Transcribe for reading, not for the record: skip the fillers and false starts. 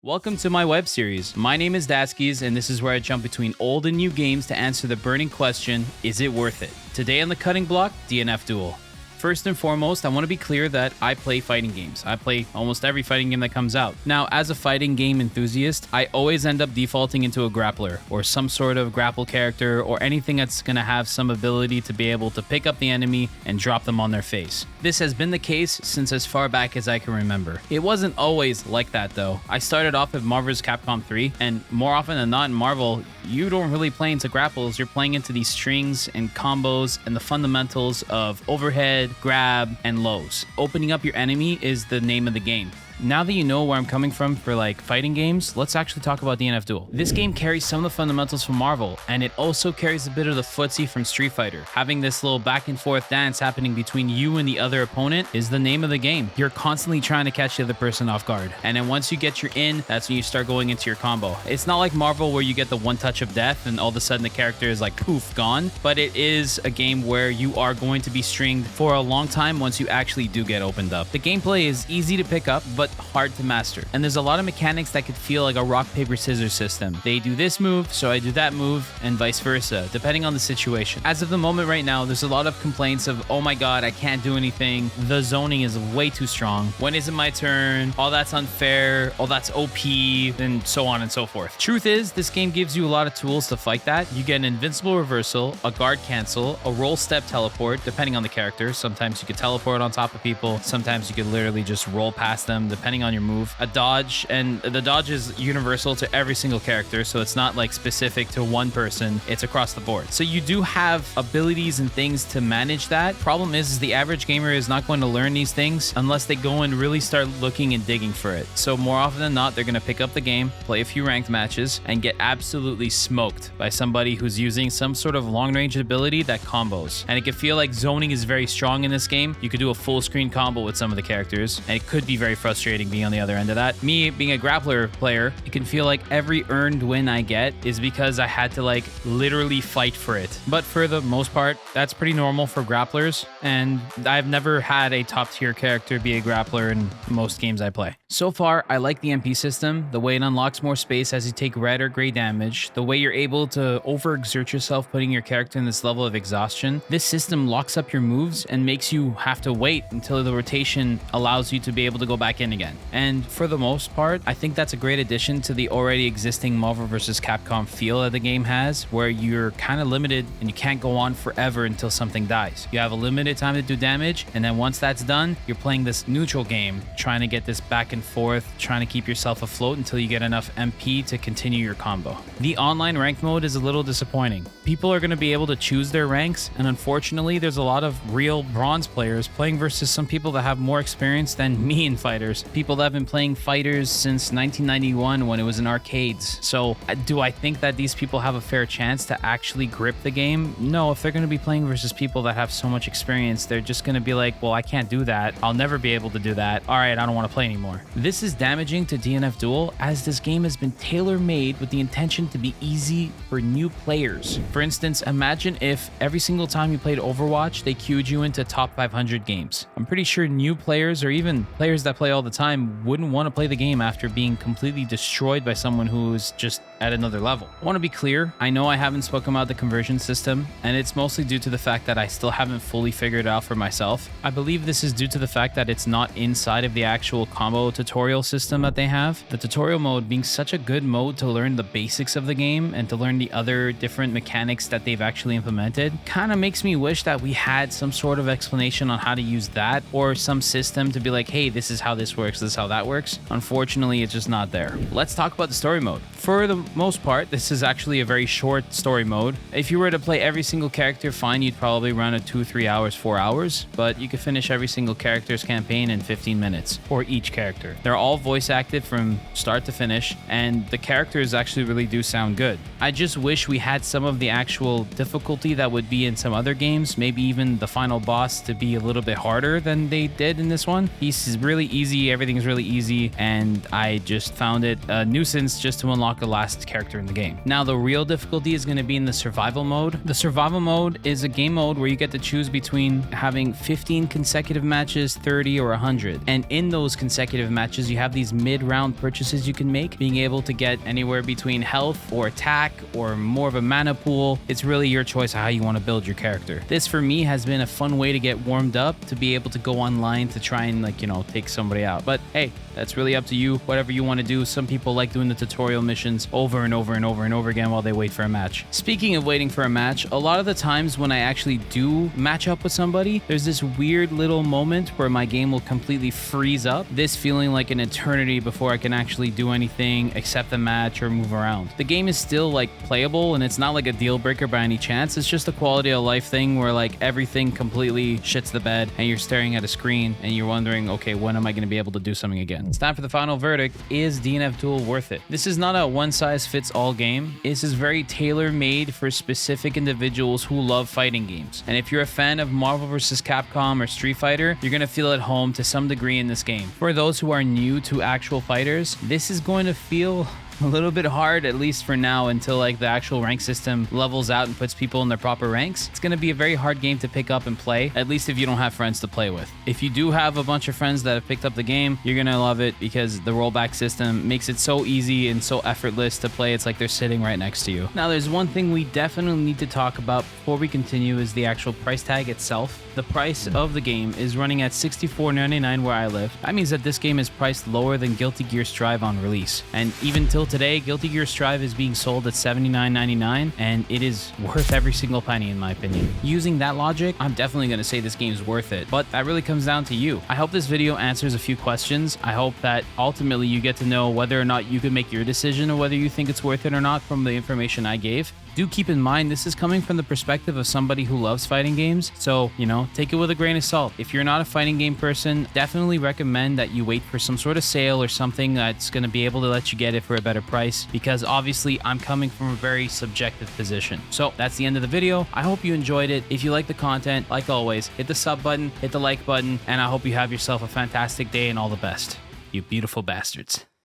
Welcome to my web series. My name is Daskys, and this is where I jump between old and new games to answer the burning question, is it worth it? Today on the cutting block, DNF Duel. First and foremost, I want to be clear that I play fighting games. I play almost every fighting game that comes out. Now, as a fighting game enthusiast, I always end up defaulting into a grappler or some sort of grapple character or anything that's going to have some ability to be able to pick up the enemy and drop them on their face. This has been the case since as far back as I can remember. It wasn't always like that though. I started off with Marvel vs. Capcom 3, and more often than not in Marvel, you don't really play into grapples. You're playing into these strings and combos and the fundamentals of overhead, grab, and lows. Opening up your enemy is the name of the game. Now that you know where I'm coming from for like fighting games, let's actually talk about DNF Duel. This game carries some of the fundamentals from Marvel, and it also carries a bit of the footsie from Street Fighter. Having this little back and forth dance happening between you and the other opponent is the name of the game. You're constantly trying to catch the other person off guard. And then once you get your in, that's when you start going into your combo. It's not like Marvel where you get the one touch of death and all of a sudden the character is like poof, gone. But it is a game where you are going to be stringed for a long time once you actually do get opened up. The gameplay is easy to pick up, but hard to master. And there's a lot of mechanics that could feel like a rock, paper, scissors system. They do this move, so I do that move, and vice versa, depending on the situation. As of the moment right now, there's a lot of complaints of, oh my god, I can't do anything. The zoning is way too strong. When is it my turn? Oh, that's unfair. Oh, that's OP, and so on and so forth. Truth is, this game gives you a lot of tools to fight that. You get an invincible reversal, a guard cancel, a roll step teleport, depending on the character. Sometimes you could teleport on top of people. Sometimes you could literally just roll past them, depending on your move. A dodge, and the dodge is universal to every single character, so it's not like specific to one person. It's across the board. So you do have abilities and things to manage that. Problem is the average gamer is not going to learn these things unless they go and really start looking and digging for it. So more often than not, they're going to pick up the game, play a few ranked matches, and get absolutely smoked by somebody who's using some sort of long-range ability that combos. And it can feel like zoning is very strong in this game. You could do a full screen combo with some of the characters, and it could be very frustrating being on the other end of that. Me being a grappler player, it can feel like every earned win I get is because I had to like literally fight for it. But for the most part, that's pretty normal for grapplers, and I've never had a top tier character be a grappler in most games I play. So far, I like the MP system, the way it unlocks more space as you take red or gray damage, the way you're able to overexert yourself putting your character in this level of exhaustion. This system locks up your moves and makes you have to wait until the rotation allows you to be able to go back in again. And for the most part, I think that's a great addition to the already existing Marvel vs. Capcom feel that the game has, where you're kind of limited and you can't go on forever until something dies. You have a limited time to do damage, and then once that's done, you're playing this neutral game, trying to get this back and forth, trying to keep yourself afloat until you get enough MP to continue your combo. The online ranked mode is a little disappointing. People are going to be able to choose their ranks, and unfortunately, there's a lot of real bronze players playing versus some people that have more experience than me in fighters. People that have been playing fighters since 1991 when it was in arcades. So do I think that these people have a fair chance to actually grip the game? No, if they're going to be playing versus people that have so much experience, they're just going to be like, well, I can't do that. I'll never be able to do that. All right, I don't want to play anymore. This is damaging to DNF Duel, as this game has been tailor-made with the intention to be easy for new players. For instance, imagine if every single time you played Overwatch, they queued you into top 500 games. I'm pretty sure new players, or even players that play all the time, wouldn't want to play the game after being completely destroyed by someone who's just at another level. I want to be clear, I know I haven't spoken about the conversion system, and it's mostly due to the fact that I still haven't fully figured it out for myself. I believe this is due to the fact that it's not inside of the actual combo tutorial system that they have. The tutorial mode being such a good mode to learn the basics of the game and to learn the other different mechanics that they've actually implemented, kind of makes me wish that we had some sort of explanation on how to use that, or some system to be like, hey, this is how this works, this is how that works. Unfortunately, it's just not there. Let's talk about the story mode. For the most part, this is actually a very short story mode. If you were to play every single character, fine, you'd probably run it 2, 3 hours, 4 hours, but you could finish every single character's campaign in 15 minutes for each character. They're all voice acted from start to finish, and the characters actually really do sound good. I just wish we had some of the actual difficulty that would be in some other games, maybe even the final boss to be a little bit harder than they did in this one. He's really easy, everything's really easy, and I just found it a nuisance just to unlock the last best character in the game. Now, the real difficulty is going to be in the survival mode. The survival mode is a game mode where you get to choose between having 15 consecutive matches, 30, or 100. And in those consecutive matches, you have these mid-round purchases you can make, being able to get anywhere between health or attack or more of a mana pool. It's really your choice of how you want to build your character. This, for me, has been a fun way to get warmed up, to be able to go online to try and, like, you know, take somebody out. But hey, that's really up to you, whatever you want to do. Some people like doing the tutorial missions over and over and over and over again while they wait for a match. Speaking of waiting for a match, a lot of the times when I actually do match up with somebody, there's this weird little moment where my game will completely freeze up, this feeling like an eternity before I can actually do anything, accept the match, or move around. The game is still like playable, and it's not like a deal breaker by any chance. It's just a quality of life thing where like everything completely shits the bed and you're staring at a screen and you're wondering, okay, when am I going to be able to do something again? It's time for the final verdict. Is DNF Duel worth it? This is not a one-size-fits-all game. This is very tailor-made for specific individuals who love fighting games. And if you're a fan of Marvel vs. Capcom or Street Fighter, you're going to feel at home to some degree in this game. For those who are new to actual fighters, this is going to feel a little bit hard, at least for now, until like the actual rank system levels out and puts people in their proper ranks. It's going to be a very hard game to pick up and play, at least if you don't have friends to play with. If you do have a bunch of friends that have picked up the game, you're going to love it because the rollback system makes it so easy and so effortless to play. It's like they're sitting right next to you. Now, there's one thing we definitely need to talk about before we continue is the actual price tag itself. The price of the game is running at $64.99 where I live. That means that this game is priced lower than Guilty Gear Strive on release. And even till today, Guilty Gear Strive is being sold at $79.99, and it is worth every single penny in my opinion. Using that logic, I'm definitely going to say this game is worth it, but that really comes down to you. I hope this video answers a few questions. I hope that ultimately you get to know whether or not you can make your decision or whether you think it's worth it or not from the information I gave. Do keep in mind, this is coming from the perspective of somebody who loves fighting games, so, you know, take it with a grain of salt. If you're not a fighting game person, definitely recommend that you wait for some sort of sale or something that's going to be able to let you get it for a better price, because obviously I'm coming from a very subjective position. So that's the end of the video. I hope you enjoyed it. If you like the content, like always, hit the sub button, hit the like button, and I hope you have yourself a fantastic day and all the best. You beautiful bastards.